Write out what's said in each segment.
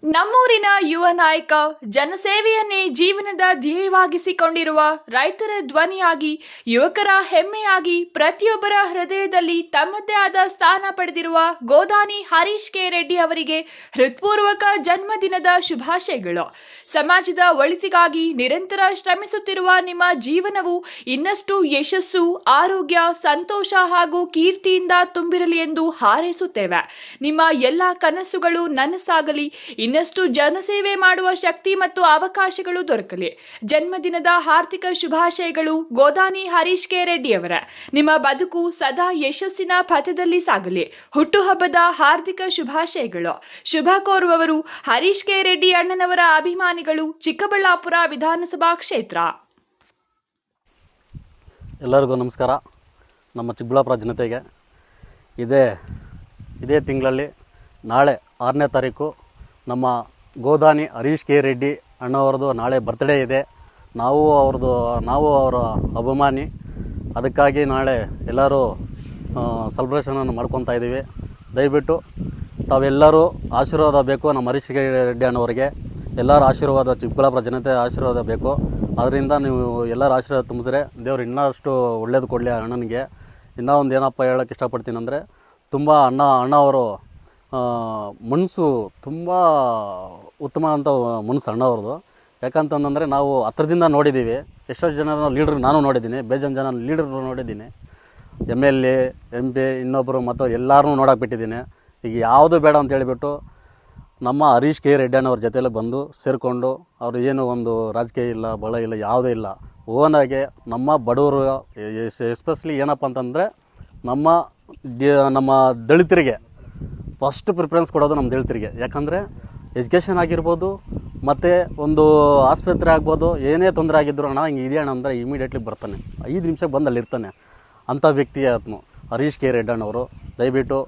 ನಮ್ಮೂರಿನ ಯುವ ನಾಯಕ ಜನಸೇವೆಯನ್ನೇ ಜೀವನದ ಧ್ಯೇಯವಾಗಿಸಿಕೊಂಡಿರುವ ರೈತರ ಧ್ವನಿಯಾಗಿ ಯುವಕರ ಹೆಮ್ಮೆಯಾಗಿ ಪ್ರತಿಯೊಬ್ಬರ ಹೃದಯದಲ್ಲಿ ತಮ್ಮದೇ ಆದ ಸ್ಥಾನ ಪಡೆದಿರುವ ಗೋದಾನಿ ಹರೀಶ್ ಕೆ ರೆಡ್ಡಿ ಅವರಿಗೆ ಹೃತ್ಪೂರ್ವಕ ಜನ್ಮದಿನದ ಶುಭಾಶಯಗಳು. ಸಮಾಜದ ಒಳಿತಿಗಾಗಿ ನಿರಂತರ ಶ್ರಮಿಸುತ್ತಿರುವ ನಿಮ್ಮ ಜೀವನವು ಇನ್ನಷ್ಟು ಯಶಸ್ಸು, ಆರೋಗ್ಯ, ಸಂತೋಷ ಹಾಗೂ ಕೀರ್ತಿಯಿಂದ ತುಂಬಿರಲಿ ಎಂದು ಹಾರೈಸುತ್ತೇವೆ. ನಿಮ್ಮ ಎಲ್ಲ ಕನಸುಗಳು ನನಸಾಗಲಿ, ಇನ್ನಷ್ಟು ಜನಸೇವೆ ಮಾಡುವ ಶಕ್ತಿ ಮತ್ತು ಅವಕಾಶಗಳು ದೊರಕಲಿ. ಜನ್ಮದಿನದ ಹಾರ್ದಿಕ ಶುಭಾಶಯಗಳು ಗೋದಾನಿ ಹರೀಶ್ ಕೆ ರೆಡ್ಡಿ ಅವರ. ನಿಮ್ಮ ಬದುಕು ಸದಾ ಯಶಸ್ಸಿನ ಪಥದಲ್ಲಿ ಸಾಗಲಿ. ಹುಟ್ಟುಹಬ್ಬದ ಹಾರ್ದಿಕ ಶುಭಾಶಯಗಳು. ಶುಭ ಕೋರುವವರು ಹರೀಶ್ ಕೆ ರೆಡ್ಡಿ ಅಣ್ಣನವರ ಅಭಿಮಾನಿಗಳು, ಚಿಕ್ಕಬಳ್ಳಾಪುರ ವಿಧಾನಸಭಾ ಕ್ಷೇತ್ರ. ಎಲ್ಲರಿಗೂ ನಮಸ್ಕಾರ. ನಮ್ಮ ಚಿಕ್ಕಬಳ್ಳಾಪುರ ಜನತೆಗೆ ಇದೇ ತಿಂಗಳಲ್ಲಿ ನಾಳೆ 6ನೇ ತಾರೀಕು ನಮ್ಮ ಗೋದಾನಿ ಹರೀಶ್ ಕೆ ರೆಡ್ಡಿ ಅಣ್ಣವ್ರದ್ದು ನಾಳೆ ಬರ್ತ್ಡೇ ಇದೆ. ನಾವು ಅವರ ಅಭಿಮಾನಿ. ಅದಕ್ಕಾಗಿ ನಾಳೆ ಎಲ್ಲರೂ ಸೆಲೆಬ್ರೇಷನನ್ನು ಮಾಡ್ಕೊತಾ ಇದ್ದೀವಿ. ದಯವಿಟ್ಟು ತಾವೆಲ್ಲರೂ ಆಶೀರ್ವಾದ ಬೇಕು. ನಮ್ಮ ಹರೀಶ್ ಕೆ ರೆಡ್ಡಿ ಅಣ್ಣವರಿಗೆ ಎಲ್ಲರ ಆಶೀರ್ವಾದ, ಚಿಕ್ಕಬಳ್ಳಾಪುರ ಜನತೆ ಆಶೀರ್ವಾದ ಬೇಕು. ಅದರಿಂದ ನೀವು ಎಲ್ಲರ ಆಶೀರ್ವಾದ ತುಂಬಿದ್ರೆ ದೇವ್ರು ಇನ್ನಷ್ಟು ಒಳ್ಳೇದು ಕೊಡಲಿ ಅಣ್ಣನಿಗೆ. ಇನ್ನೂ ಒಂದು ಏನಪ್ಪ ಹೇಳೋಕ್ಕೆ ಇಷ್ಟಪಡ್ತೀನಿ ಅಂದರೆ, ತುಂಬ ಅಣ್ಣ ಅವರು ಮನಸ್ಸು ತುಂಬ ಉತ್ತಮ ಅಂತ ಮನಸ್ಸು ಅಣ್ಣವ್ರದ್ದು. ಯಾಕಂತಂದರೆ ನಾವು ಹತ್ರದಿಂದ ನೋಡಿದ್ದೀವಿ. ಎಷ್ಟೋ ಜನ ಲೀಡ್ರ್ ನಾನು ನೋಡಿದ್ದೀನಿ, ಬೇಜಾನ್ ಜನ ಲೀಡ್ರ್ ನೋಡಿದ್ದೀನಿ, MLA MP ಇನ್ನೊಬ್ಬರು ಮತ್ತು ಎಲ್ಲರೂ ನೋಡೋಕೆ ಬಿಟ್ಟಿದ್ದೀನಿ. ಈಗ ಯಾವುದು ಬೇಡ ಅಂತ ಹೇಳಿಬಿಟ್ಟು ನಮ್ಮ ಹರೀಶ್ ಕೆ ರೆಡ್ಡಿ ಅಣ್ಣವ್ರ ಜೊತೆಯಲ್ಲಿ ಬಂದು ಸೇರಿಕೊಂಡು, ಅವರು ಏನು ಒಂದು ರಾಜಕೀಯ ಇಲ್ಲ, ಬಳ ಇಲ್ಲ, ಯಾವುದೇ ಇಲ್ಲ, ಓನಾಗೆ ನಮ್ಮ ಬಡವರು, ಎಸ್ಪೆಷಲಿ ಏನಪ್ಪ ಅಂತಂದರೆ ನಮ್ಮ ದಲಿತರಿಗೆ ಫಸ್ಟ್ ಪ್ರಿಫರೆನ್ಸ್ ಕೊಡೋದು ನಮ್ಮ ದಲಿತರಿಗೆ. ಯಾಕಂದರೆ ಎಜುಕೇಷನ್ ಆಗಿರ್ಬೋದು, ಮತ್ತು ಒಂದು ಆಸ್ಪತ್ರೆ ಆಗ್ಬೋದು, ಏನೇ ತೊಂದರೆ ಆಗಿದ್ರು ಅಣ್ಣ ಹಿಂಗೆ ಇದೆ ಅಣ್ಣ ಅಂದರೆ ಇಮಿಡಿಯೇಟ್ಲಿ ಬರ್ತಾನೆ, 5 ನಿಮಿಷಕ್ಕೆ ಬಂದು ಅಲ್ಲಿರ್ತಾನೆ. ಅಂಥ ವ್ಯಕ್ತಿ ಆತ್ಮ ಹರೀಶ್ ಕೆ ರೆಡ್ಡಿ ಅಣ್ಣವರು. ದಯವಿಟ್ಟು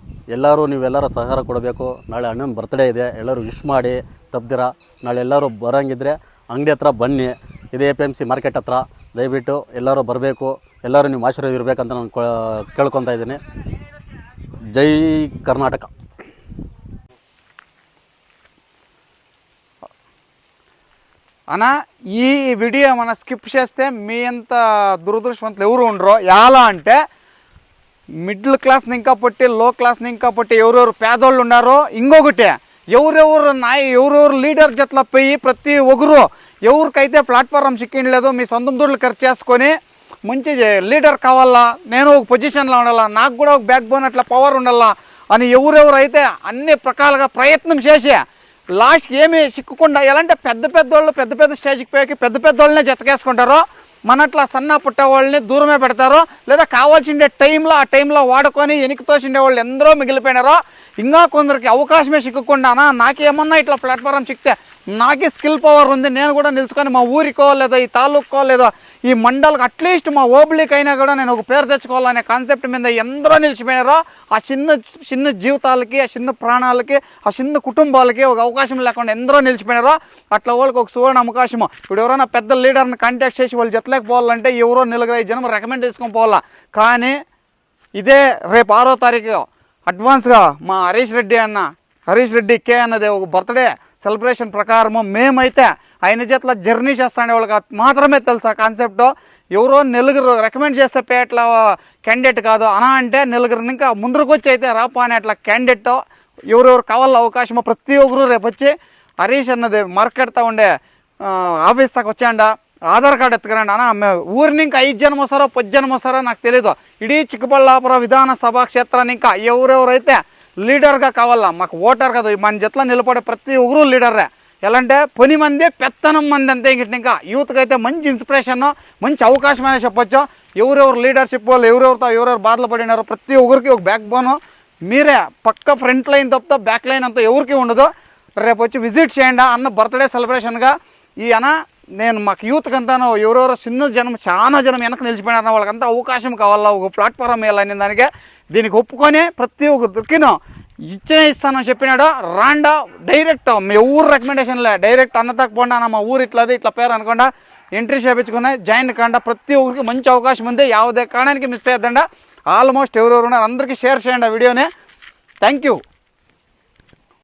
ನೀವೆಲ್ಲರೂ ಸಹಕಾರ ಕೊಡಬೇಕು. ನಾಳೆ ಅಣ್ಣನ ಬರ್ತ್ಡೇ ಇದೆ, ಎಲ್ಲರೂ ವಿಶ್ ಮಾಡಿ ತಪ್ಪದಿರ. ನಾಳೆ ಎಲ್ಲರೂ ಬರೋಂಗಿದ್ರೆ ಅಂಗಡಿ ಹತ್ರ ಬನ್ನಿ, ಇದೆ APMC ಮಾರ್ಕೆಟ್ ಹತ್ರ. ದಯವಿಟ್ಟು ಎಲ್ಲರೂ ಬರಬೇಕು, ಎಲ್ಲರೂ ನಿಮ್ಮ ಆಶೀರ್ವಾದ ಇರಬೇಕಂತ ನಾನು ಕೇಳ್ಕೊತಾ ಇದ್ದೀನಿ. ಜೈ ಕರ್ನಾಟಕ. అన్న ఈ వీడియో మన స్కిప్ చేస్తే మీ అంత దురదృష్టవంతులు ఎవరు ఉండరు. ఎలా అంటే మిడిల్ క్లాస్ని ఇంకా పట్టి, లో క్లాస్ని ఇంకా పట్టి ఎవరెవరు పేదోళ్ళు ఉన్నారో, ఇంకొకటి ఎవరెవరు లీడర్ జతలో పోయి ప్రతి ఒక్కరు ఎవరికైతే ప్లాట్ఫారం చిక్కిండలేదో మీ సొంత దుడ్లు ఖర్చు చేసుకొని మంచి లీడర్ కావాలా, నేను ఒక పొజిషన్లో ఉండాలా, నాకు కూడా ఒక బ్యాక్ బోన్ అట్లా పవర్ ఉండాలా అని ఎవరెవరైతే అన్ని ప్రకాలుగా ప్రయత్నం చేసి లాస్ట్కి ఏమి సిక్కుకుండా, ఎలాంటి పెద్ద స్టేజ్కి పోయి పెద్దోళ్ళనే జతకేసుకుంటారో, మన అట్లా సన్న పుట్టేవాళ్ళని దూరమే పెడతారో, లేదా కావాల్సిండే ఆ టైంలో వాడుకొని వెనక్కి తోసిండే వాళ్ళు ఎందరో మిగిలిపోయినారో, ఇంకా కొందరికి అవకాశమే సిక్కకుండా నాకేమన్నా ఇట్లా ప్లాట్ఫారం చిక్కితే నాకే స్కిల్ పవర్ ఉంది, నేను కూడా నిలుచుకొని మా ఊరికో లేదా ఈ తాలూకో లేదా ఈ మండలకు అట్లీస్ట్ మా ఓబిలికి అయినా కూడా నేను ఒక పేరు తెచ్చుకోవాలనే కాన్సెప్ట్ మీద ఎందరో నిలిచిపోయినారో, ఆ చిన్న జీవితాలకి, ఆ చిన్న ప్రాణాలకి, ఆ చిన్న కుటుంబాలకి ఒక అవకాశం లేకుండా ఎందరో నిలిచిపోయినారో, అట్లా వాళ్ళకి ఒక సువర్ణ అవకాశము. ఇప్పుడు ఎవరైనా పెద్ద లీడర్ని కాంటాక్ట్ చేసి వాళ్ళు జతలేకపోవాలంటే ఎవరో 4-5 జనం రికమెండ్ చేసుకొని పోవాలా. కానీ ఇదే రేపు 6వ తారీఖు అడ్వాన్స్గా మా హరీష్ రెడ్డి కే అన్నది ఒక బర్త్డే సెలబ్రేషన్ ప్రకారము మేమైతే ఆయన చేతిలో జర్నీ చేస్తానే వాళ్ళకి మాత్రమే తెలుసు ఆ కాన్సెప్ట్. ఎవరో 4 రికమెండ్ చేస్తే పేట్ల క్యాండిడేట్ కాదు అనా అంటే 4 ఇంకా ముందరకు వచ్చి అయితే రాపా అని అట్లా క్యాండిడేట్ ఎవరెవరు కావాల అవకాశమో ప్రతి ఒక్కరు రేపు వచ్చి హరీష్ అన్నది మార్కెట్తో ఉండే ఆఫీస్ దాకా వచ్చాండ, ఆధార్ కార్డు ఎత్తుకురండి అన్న. ఊరిని ఇంకా 5 జనం వస్తారో 10 జనం వస్తారో నాకు తెలీదు. ఇడీ చిక్కబళ్ళాపురం విధానసభ క్షేత్రాన్ని ఇంకా ఎవరెవరైతే లీడర్గా కావాలా, మాకు ఓటర్ కాదు, మన జట్లో నిలబడే ప్రతి ఒక్కరు లీడర్రే. ఎలా అంటే 10 మంది పెత్తనం మంది అంతే. ఇంకా యూత్కి అయితే మంచి ఇన్స్పిరేషన్, మంచి అవకాశం అనే చెప్పొచ్చు. ఎవరెవరు లీడర్షిప్ వాళ్ళు ఎవరెవరు బాధలు పడినారో ప్రతి ఒక్కరికి ఒక బ్యాక్ బోను మీరే. పక్క ఫ్రంట్ లైన్ తప్ప బ్యాక్ లైన్ అంతా ఎవరికి ఉండదు. రేపు వచ్చి విజిట్ చేయండి అన్న బర్త్డే సెలబ్రేషన్గా. నేను మాకు యూత్కి అంతాను ఎవరెవరో చాలా జనం వెనక నిలిచిపోయినారు, వాళ్ళకంతా అవకాశం కావాలా, ఒక ప్లాట్ఫారం వేయాలని దానికి దీనికి ఒప్పుకొని ప్రతి ఒక్కరికి ఇస్తానని చెప్పినాడు. రాండా డైరెక్ట్ మీ ఊరు రికమెండేషన్లే డైరెక్ట్ అన్నదాకా పోండా, మా ఊరు ఇట్లా పేరు అనుకోండా ఎంట్రీ చేయించుకున్నా జాయిన్ కాండా. ప్రతి ఒక్కరికి మంచి అవకాశం ఉంది, ಯಾವುದೇ ಕಾರಣಕ್ಕೆ మిస్ చేయొద్దండి. ఆల్మోస్ట్ ఎవరెవరు ఉన్నారు అందరికీ షేర్ చేయండి ఆ వీడియోని. Thank you.